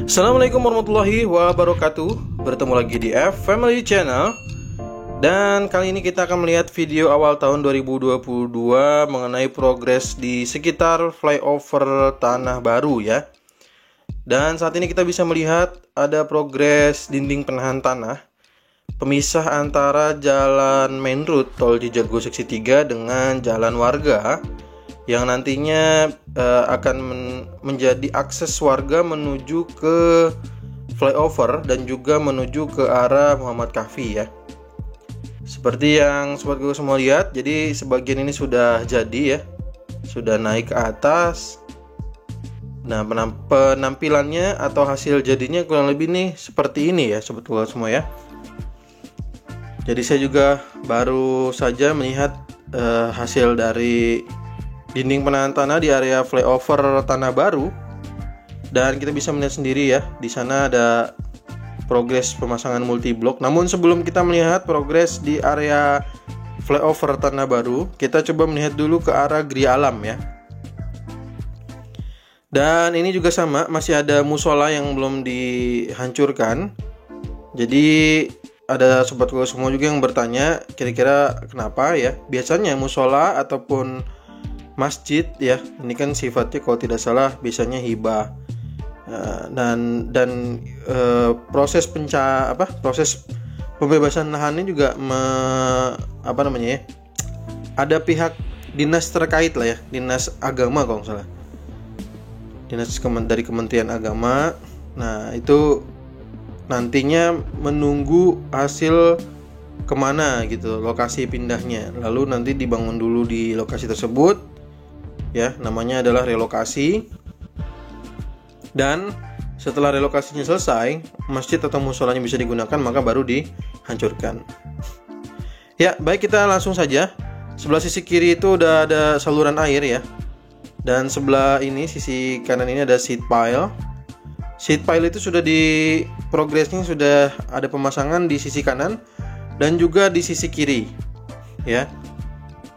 Assalamualaikum warahmatullahi wabarakatuh. Bertemu lagi di F Family Channel. Dan kali ini kita akan melihat video awal tahun 2022 mengenai progres di sekitar flyover Tanah Baru ya. Dan saat ini kita bisa melihat ada progres dinding penahan tanah pemisah antara jalan main road tol Cijago seksi 3 dengan jalan warga yang nantinya akan menjadi akses warga menuju ke flyover dan juga menuju ke arah Muhammad Kahfi ya. Seperti yang sobat gue semua lihat, jadi sebagian ini sudah jadi ya, sudah naik ke atas. Nah, penampilannya atau hasil jadinya kurang lebih nih seperti ini ya sobat gue semua ya. Jadi saya juga baru saja melihat hasil dari dinding penahan tanah di area flyover Tanah Baru, dan kita bisa melihat sendiri ya, di sana ada progres pemasangan multiblok. Namun sebelum kita melihat progres di area flyover Tanah Baru, kita coba melihat dulu ke arah Gria Alam ya. Dan ini juga sama, masih ada musola yang belum dihancurkan. Jadi ada sobat gue semua juga yang bertanya kira-kira kenapa ya. Biasanya musola ataupun masjid ya, ini kan sifatnya kalau tidak salah biasanya hibah, dan proses proses pembebasan lahannya juga ada pihak dinas terkait lah ya, dinas agama kalau nggak salah, dari Kementerian Agama. Nah itu nantinya menunggu hasil kemana gitu lokasi pindahnya, lalu nanti dibangun dulu di lokasi tersebut ya, namanya adalah relokasi. Dan setelah relokasinya selesai, masjid atau musolanya bisa digunakan, maka baru dihancurkan. Ya, baik, kita langsung saja. Sebelah sisi kiri itu udah ada saluran air ya. Dan sebelah ini, sisi kanan ini ada seat pile. Seat pile itu sudah progresnya sudah ada pemasangan di sisi kanan dan juga di sisi kiri. Ya.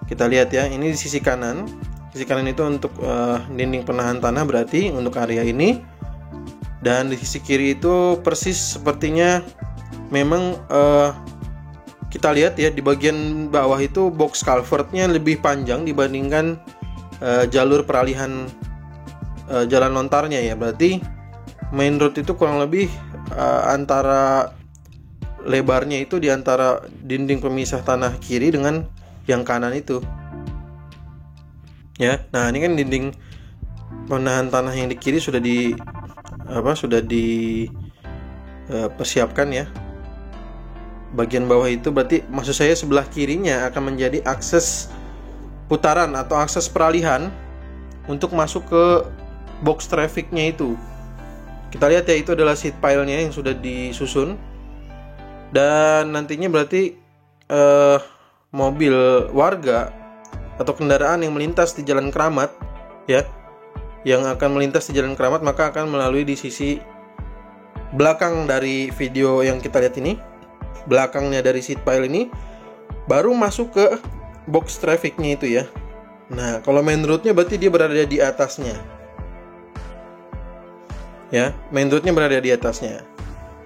Kita lihat ya, ini di sisi kanan. Sisi kanan itu untuk dinding penahan tanah berarti untuk area ini, dan di sisi kiri itu persis sepertinya memang kita lihat ya, di bagian bawah itu box culvertnya lebih panjang dibandingkan jalur peralihan jalan lontarnya ya. Berarti main road itu kurang lebih antara lebarnya itu di antara dinding pemisah tanah kiri dengan yang kanan itu. Ya, nah ini kan dinding penahan tanah yang di kiri sudah dipersiapkan ya. Bagian bawah itu berarti maksud saya sebelah kirinya akan menjadi akses putaran atau akses peralihan untuk masuk ke box trafficnya itu. Kita lihat ya, itu adalah seat pile-nya yang sudah disusun, dan nantinya berarti mobil warga atau kendaraan yang melintas di Jalan Keramat ya, yang akan melintas di Jalan Keramat maka akan melalui di sisi belakang dari video yang kita lihat ini, belakangnya dari seat pile ini, baru masuk ke box trafficnya itu ya. Nah, kalau main roadnya berarti dia berada di atasnya ya, main roadnya berada di atasnya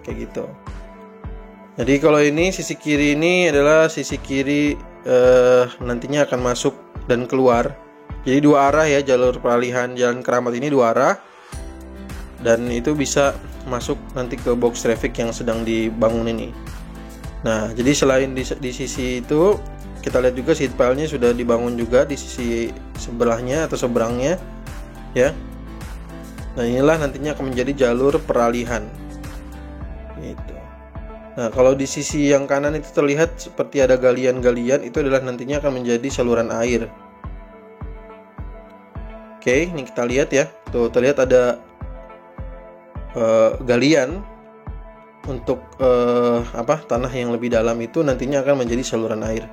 kayak gitu. Jadi kalau ini sisi kiri ini adalah sisi kiri nantinya akan masuk dan keluar. Jadi dua arah ya, jalur peralihan Jalan Keramat ini dua arah, dan itu bisa masuk nanti ke box traffic yang sedang dibangun ini. Nah, jadi selain di sisi itu, kita lihat juga seat pile-nya sudah dibangun juga di sisi sebelahnya atau seberangnya ya. Nah, inilah nantinya akan menjadi jalur peralihan gitu. Nah, kalau di sisi yang kanan itu terlihat seperti ada galian-galian, itu adalah nantinya akan menjadi saluran air. Oke, ini kita lihat ya. Tuh, terlihat ada galian untuk tanah yang lebih dalam itu nantinya akan menjadi saluran air.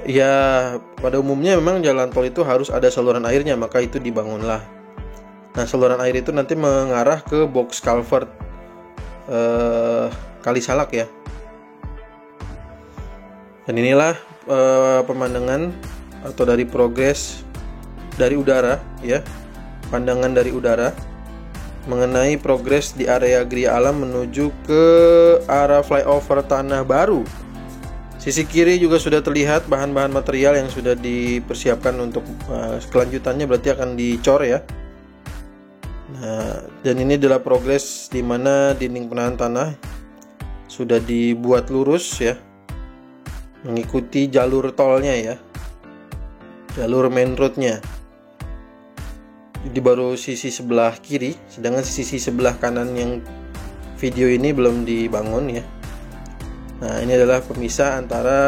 Ya, pada umumnya memang jalan tol itu harus ada saluran airnya, maka itu dibangunlah. Nah, saluran air itu nanti mengarah ke box culvert Kali Salak ya. Dan inilah pemandangan atau dari progres dari udara ya, pandangan dari udara mengenai progres di area Gria Alam menuju ke arah flyover Tanah Baru. Sisi kiri juga sudah terlihat bahan-bahan material yang sudah dipersiapkan untuk kelanjutannya, berarti akan dicor ya. Nah, dan ini adalah progres di mana dinding penahan tanah sudah dibuat lurus ya, mengikuti jalur tolnya ya, jalur main roadnya. Jadi baru sisi sebelah kiri, sedangkan sisi sebelah kanan yang video ini belum dibangun ya. Nah, ini adalah pemisah antara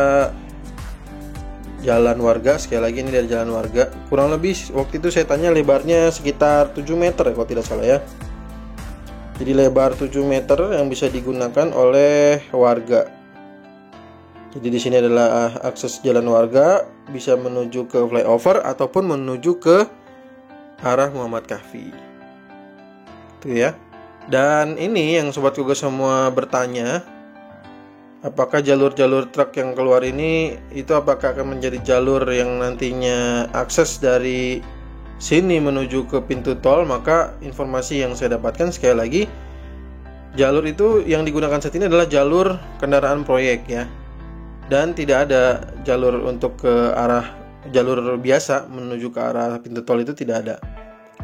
jalan warga. Sekali lagi ini dari jalan warga. Kurang lebih waktu itu saya tanya lebarnya sekitar 7 meter ya, kalau tidak salah ya. Jadi lebar 7 meter yang bisa digunakan oleh warga. Jadi di sini adalah akses jalan warga, bisa menuju ke flyover ataupun menuju ke arah Muhammad Kahfi. Itu ya. Dan ini yang sobat Google semua bertanya, apakah jalur-jalur truk yang keluar ini itu apakah akan menjadi jalur yang nantinya akses dari sini menuju ke pintu tol? Maka informasi yang saya dapatkan sekali lagi, jalur itu yang digunakan saat ini adalah jalur kendaraan proyek ya. Dan tidak ada jalur untuk ke arah jalur biasa menuju ke arah pintu tol, itu tidak ada.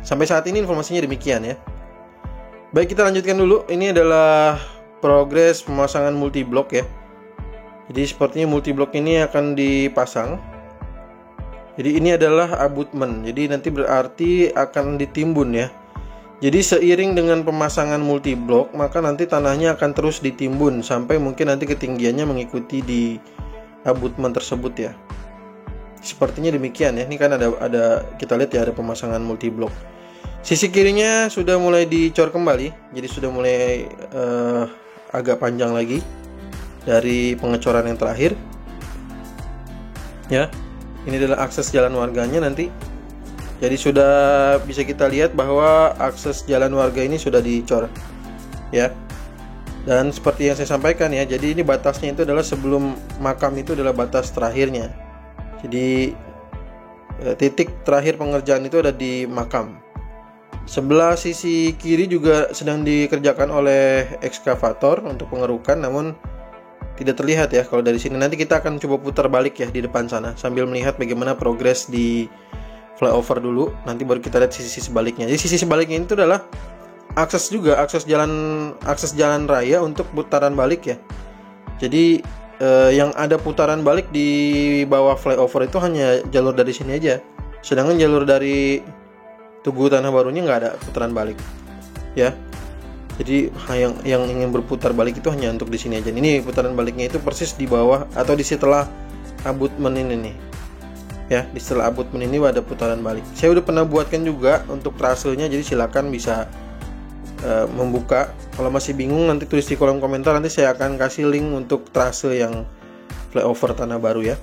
Sampai saat ini informasinya demikian ya. Baik, kita lanjutkan dulu. Ini adalah progres pemasangan multiblok ya. Jadi sepertinya multiblok ini akan dipasang. Jadi ini adalah abutmen. Jadi nanti berarti akan ditimbun ya. Jadi seiring dengan pemasangan multiblok, maka nanti tanahnya akan terus ditimbun sampai mungkin nanti ketinggiannya mengikuti di abutmen tersebut ya. Sepertinya demikian ya. Ini kan ada kita lihat ya, ada pemasangan multiblok. Sisi kirinya sudah mulai dicor kembali. Jadi sudah mulai agak panjang lagi dari pengecoran yang terakhir ya. Ini adalah akses jalan warganya nanti. Jadi sudah bisa kita lihat bahwa akses jalan warga ini sudah dicor ya. Dan seperti yang saya sampaikan ya, jadi ini batasnya itu adalah sebelum makam itu adalah batas terakhirnya. Jadi titik terakhir pengerjaan itu ada di makam. Sebelah sisi kiri juga sedang dikerjakan oleh ekskavator untuk pengerukan, namun tidak terlihat ya kalau dari sini. Nanti kita akan coba putar balik ya di depan sana sambil melihat bagaimana progres di flyover dulu. Nanti baru kita lihat sisi sebaliknya. Jadi sisi sebaliknya itu adalah akses juga, akses jalan raya untuk putaran balik ya. Jadi yang ada putaran balik di bawah flyover itu hanya jalur dari sini aja. Sedangkan jalur dari Tugu Tanah Barunya nggak ada putaran balik ya. Jadi yang ingin berputar balik itu hanya untuk di sini aja. Ini putaran baliknya itu persis di bawah atau di setelah abutmen ini nih ya. Di setelah abutmen ini ada putaran balik. Saya udah pernah buatkan juga untuk trasenya, jadi silakan bisa membuka. Kalau masih bingung nanti tulis di kolom komentar, nanti saya akan kasih link untuk trase yang flyover Tanah Baru ya.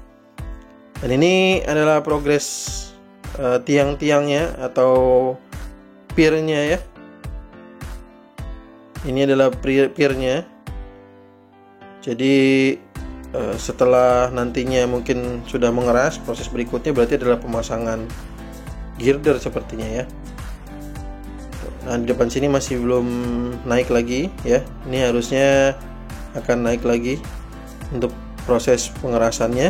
Dan ini adalah progres tiang-tiangnya atau piernya ya. Ini adalah piernya. Jadi setelah nantinya mungkin sudah mengeras, proses berikutnya berarti adalah pemasangan girder sepertinya ya. Nah, di depan sini masih belum naik lagi ya. Ini harusnya akan naik lagi untuk proses pengerasannya.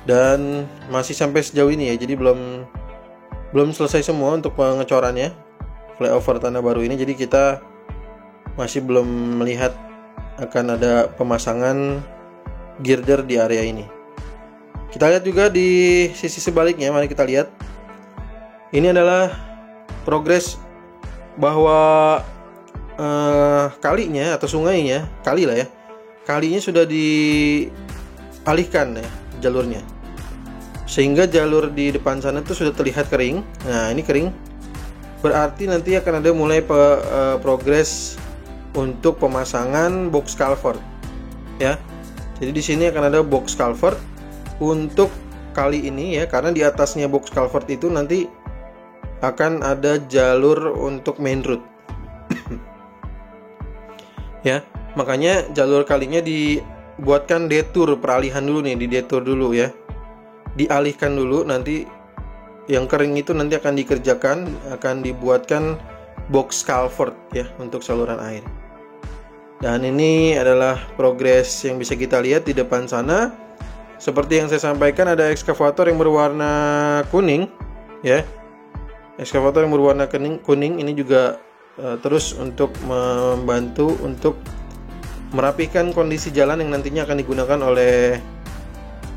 Dan masih sampai sejauh ini ya. Jadi belum selesai semua untuk pengecorannya flyover Tanah Baru ini. Jadi kita masih belum melihat akan ada pemasangan girder di area ini. Kita lihat juga di sisi sebaliknya. Mari kita lihat. Ini adalah progres bahwa kalinya atau sungainya, kali lah ya, kalinya sudah dialihkan ya jalurnya, sehingga jalur di depan sana itu sudah terlihat kering. Nah, ini kering, berarti nanti akan ada mulai progres untuk pemasangan box culvert ya. Jadi di sini akan ada box culvert untuk kali ini ya, karena di atasnya box culvert itu nanti akan ada jalur untuk main road ya. Makanya jalur kalinya dibuatkan detour, peralihan dulu nih, di detour dulu ya, dialihkan dulu. Nanti yang kering itu nanti akan dikerjakan, akan dibuatkan box culvert ya untuk saluran air. Dan ini adalah progres yang bisa kita lihat di depan sana. Seperti yang saya sampaikan, ada ekskavator yang berwarna kuning ya. Ekskavator yang berwarna kuning ini juga terus untuk membantu untuk merapikan kondisi jalan yang nantinya akan digunakan oleh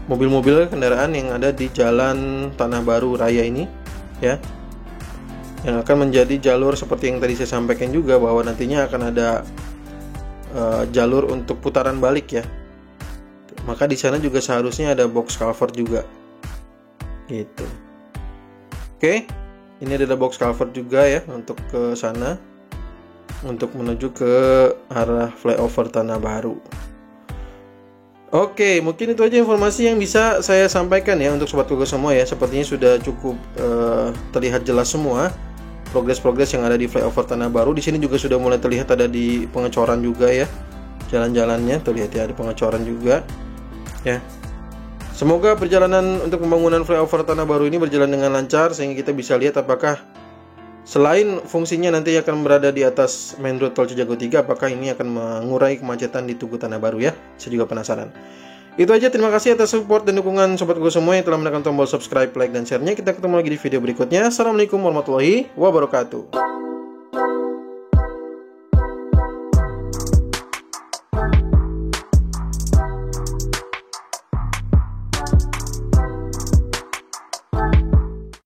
mobil-mobil kendaraan yang ada di Jalan Tanah Baru Raya ini ya. Yang akan menjadi jalur seperti yang tadi saya sampaikan juga, bahwa nantinya akan ada jalur untuk putaran balik ya. Maka di sana juga seharusnya ada box culvert juga. Gitu. Oke, ini ada box culvert juga ya untuk ke sana, untuk menuju ke arah flyover Tanah Baru. Oke, mungkin itu aja informasi yang bisa saya sampaikan ya untuk Sobat Google semua ya. Sepertinya sudah cukup terlihat jelas semua progres-progres yang ada di flyover Tanah Baru. Di sini juga sudah mulai terlihat ada di pengecoran juga ya. Jalan-jalannya terlihat ya, ada pengecoran juga ya. Semoga perjalanan untuk pembangunan flyover Tanah Baru ini berjalan dengan lancar, sehingga kita bisa lihat apakah selain fungsinya nanti akan berada di atas main road tol Cijago 3, apakah ini akan mengurai kemacetan di Tugu Tanah Baru ya. Saya juga penasaran. Itu aja, terima kasih atas support dan dukungan Sobat Google semua yang telah menekan tombol subscribe, like, dan share-nya. Kita ketemu lagi di video berikutnya. Assalamualaikum warahmatullahi wabarakatuh.